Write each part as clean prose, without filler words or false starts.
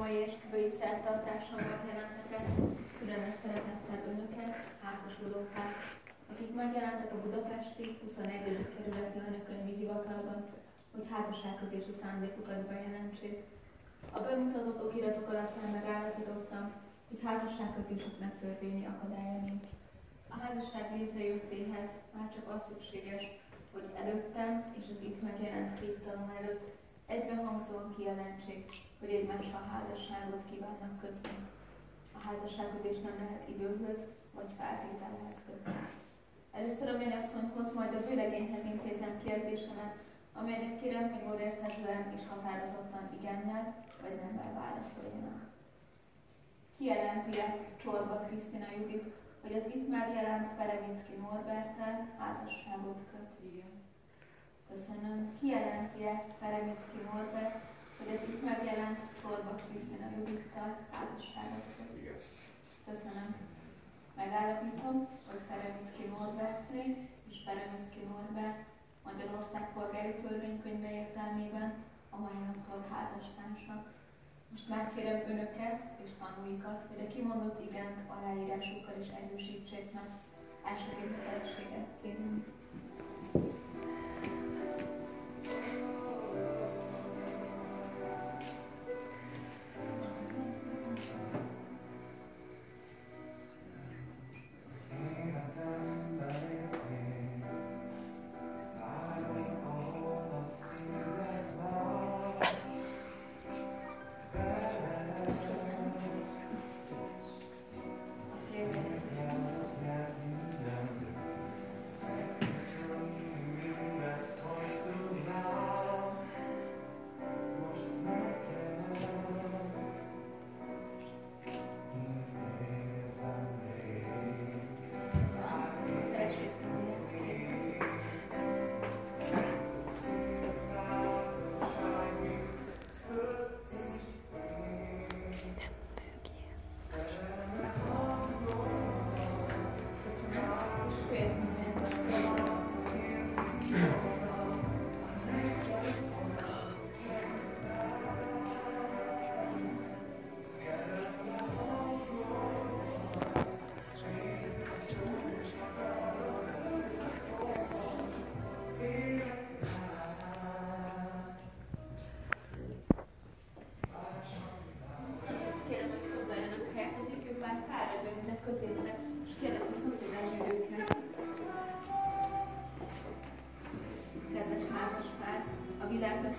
mai esküvői szertartásomban jelenteket, különös szeretettel önöket, házasodókat, akik megjelentek a budapesti 21. kerületi anyakönyvi hivatalban, hogy házasságkötési szándékukat bejelentsék. A bemutatott okiratok alapján megállapítottam, hogy házasságkötésüknek törvényi akadálya nincs. A házasság létrejöttéhez már csak az szükséges, hogy előttem és az itt megjelent két tanú előtt egybehangzóan kijelentsék, hogy egymással házasságot kívánnak kötni. A házasságkötés nem lehet időhöz vagy feltételhez kötni. Először a mennyasszonyhoz, majd a vőlegényhez intézem kérdésemet, amelynek kérem, hogy modellhetően és határozottan igennel vagy nemmel válaszoljanak. Kijelenti-e Csorba Krisztina Judit, hogy az itt már jelent Perevinszky Norberttel házasságot köt? Igen. Köszönöm. Kijelenti-e Perevinszky Norbert, hogy az itt megjelent Csorba Krisztina Judittal házasságot köt? Igen. Köszönöm. Megállapítom, hogy Perevinszky Norbertné és Perevinszky Norbert Magyarország polgári törvénykönyve értelmében a mai naptól házastársak. Most megkérem önöket és tanúikat, hogy a kimondott igent aláírásukkal is erősítsék meg. Elsőként a feleséget kérem.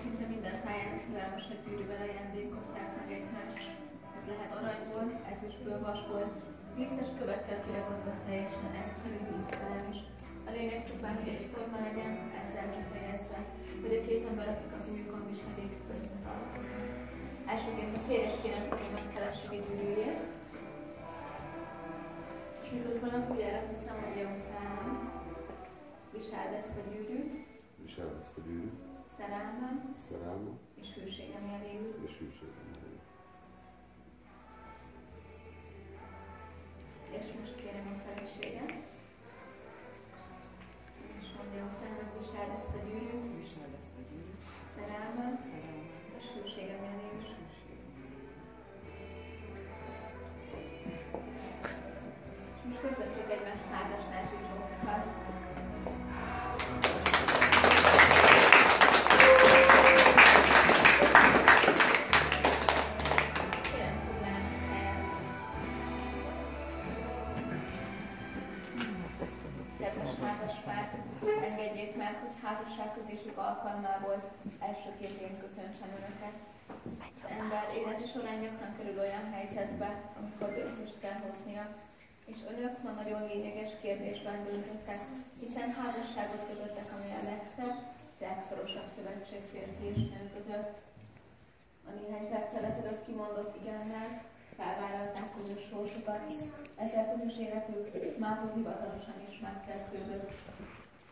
Szinte minden táján a szülelmesek gyűrűvel ajándékozták meg egymást. Ez lehet aranyból, ezüstből, vasból, díszes kövekkel kiragadva teljesen egyszerű, dísztelen is. A lényeg csupán, hogy egyforma legyen, ezzel kifejezze, hogy a két ember, akik az ujjukon viselik, összetalálkoznak. Elsőként a férjes kérem meg feleségi gyűrűjét, és miközben az ujjára hiszem, hogy utána visáld ezt a gyűrűt. Visáld ezt a gyűrűt. Szerelmem és hűségem jeléül. És most kérem a feleséget, és mondja utána, visáld ezt a gyűrűt. Szerelmem és hűségem jeléül. És most közöttük egymást házastársi csókkal. Engedjék meg, hogy házasságkötésük alkalmából elsőként köszöntsem önöket. Az ember élete során gyakran kerül olyan helyzetbe, amikor döntést kell hoznia, és önök ma nagyon lényeges kérdésben döntöttek, hiszen házasságot kötöttek, ami a legszebb, legszorosabb szövetség férfi és nő között. A néhány perccel ezelőtt kimondott igennel felvállalták közös sorsukat, ezzel közös életük mától hivatalosan is megkezdődött.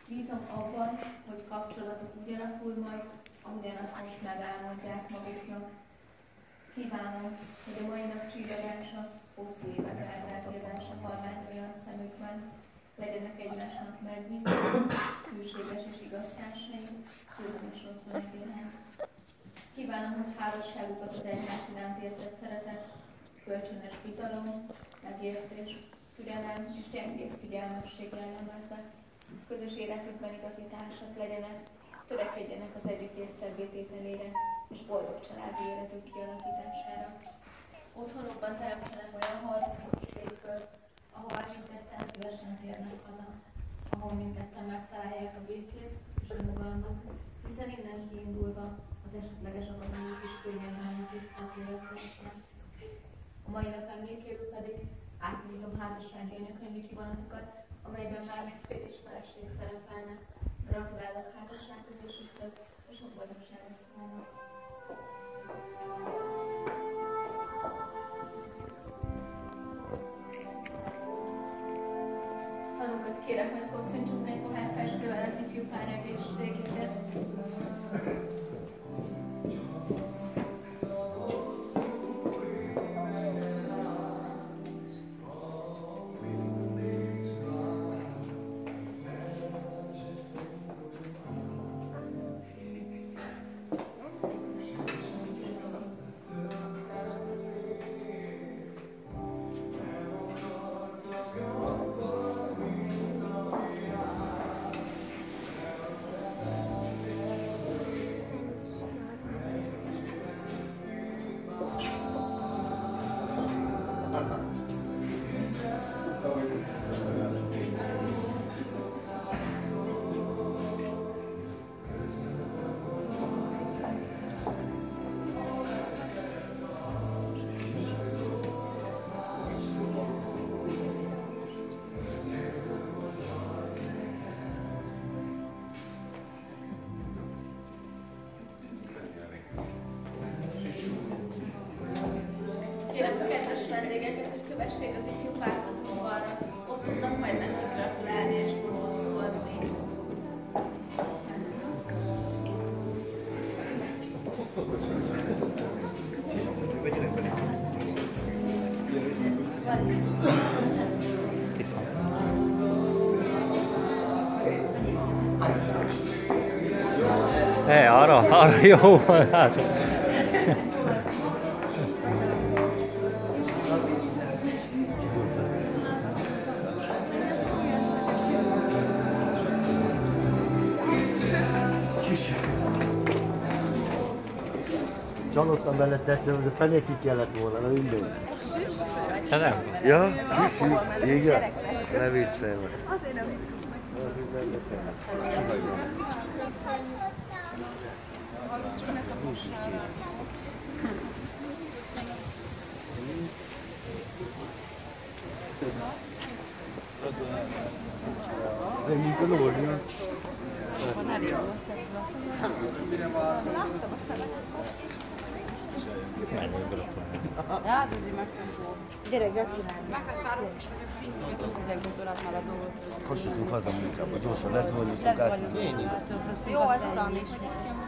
Bízom abban, hogy kapcsolatok úgy alakul majd, ahogyan azt most megálmodják maguknak. Kívánom, hogy a mai nap csillagása hosszú évek elteltével se halványolja a szemükben, legyenek egymásnak megbízó, hűséges és igaz társaim, különös rosszban egyaránt. Kívánom, hogy házasságukat az egymás iránt érzett szeretet, kölcsönös bizalom, megértés, türelem és gyengébb figyelmesség jellemezze. Közös életükben igazi társak legyenek, törekedjenek az együttét szebbétételére és boldog családi életük kialakítására. Otthonukban teremtsenek olyan harmonikus légkört, ahová mindketten szívesen térnek haza, ahol mindketten megtalálják a békét és a nyugalmat, hiszen innen kiindulva az esetleges akadémiuk is könnyen állni tiszteltőjebb lesznek. A mai nap emlékéül pedig átnyújtom házassági anyakönyvi kivonatokat, amelyben már még férj és feleség szerepelnek. Gratulálok házasságkötésükhöz, és sok boldogságot kívánok! Tanukat kérek, hogy kocincsuk meg pohár pezsgővel az ifjú pár egészségüket. Kérem a kedves vendégeket, hogy kövessék az ifjú párhoz udvarra, ott tudnak majd nekik gratulálni és fotózkodni. Arra jó van, hát. Csalódtam bele teszem, de fenékig kellett volna, na mindegy. Hát nem. Ja, süsű, igen? Ne viccelj meg. Azért nem Venjünk a lódni. Menjünk gratulálni. Gyere, gratulálni. Hasonlunk haza munkába, gyorsan lezvoljuk át. Jó, az uram is.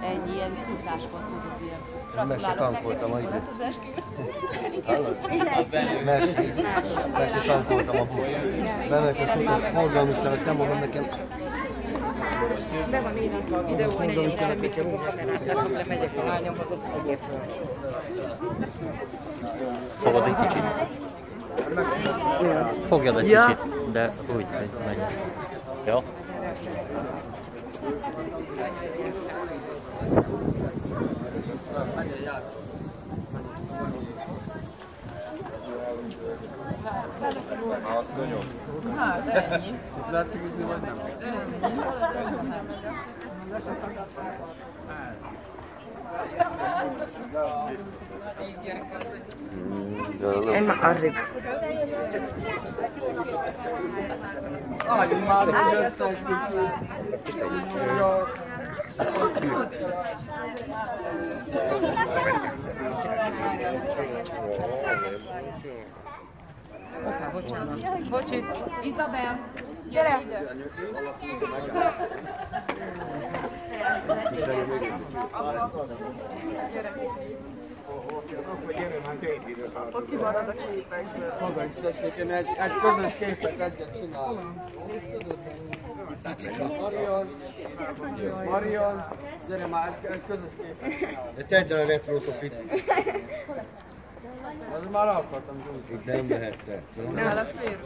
Egy ilyen futáskot tudod ilyen. Meg se tankoltam a izet. Hallod? Meg se tankoltam a buszot. Bemetek a forgalmistanak, nem mondom nekem. Be van írva a videó, hogy egyébként semmit fogok kamerát, nem lemegyek a lányomhoz, az egyébként. Fogod egy kicsit? Fogjad egy kicsit, de úgy, hogy menj. Jó? Asszonyom. Hát, ennyi. Látszik, hogy vagy nem? Én már arrébb. Álljunk már az összes Bocsánat. Bocsi. Izabel, gyere ide. Ott kimarad a képekből. Maga is tessék, én egy közös képet egyet csinálom. Marion, gyere már, közös kép. De tedd el a retro Sofit. Az már akartam zsúzni. Itt nem lehet te. Nála fér.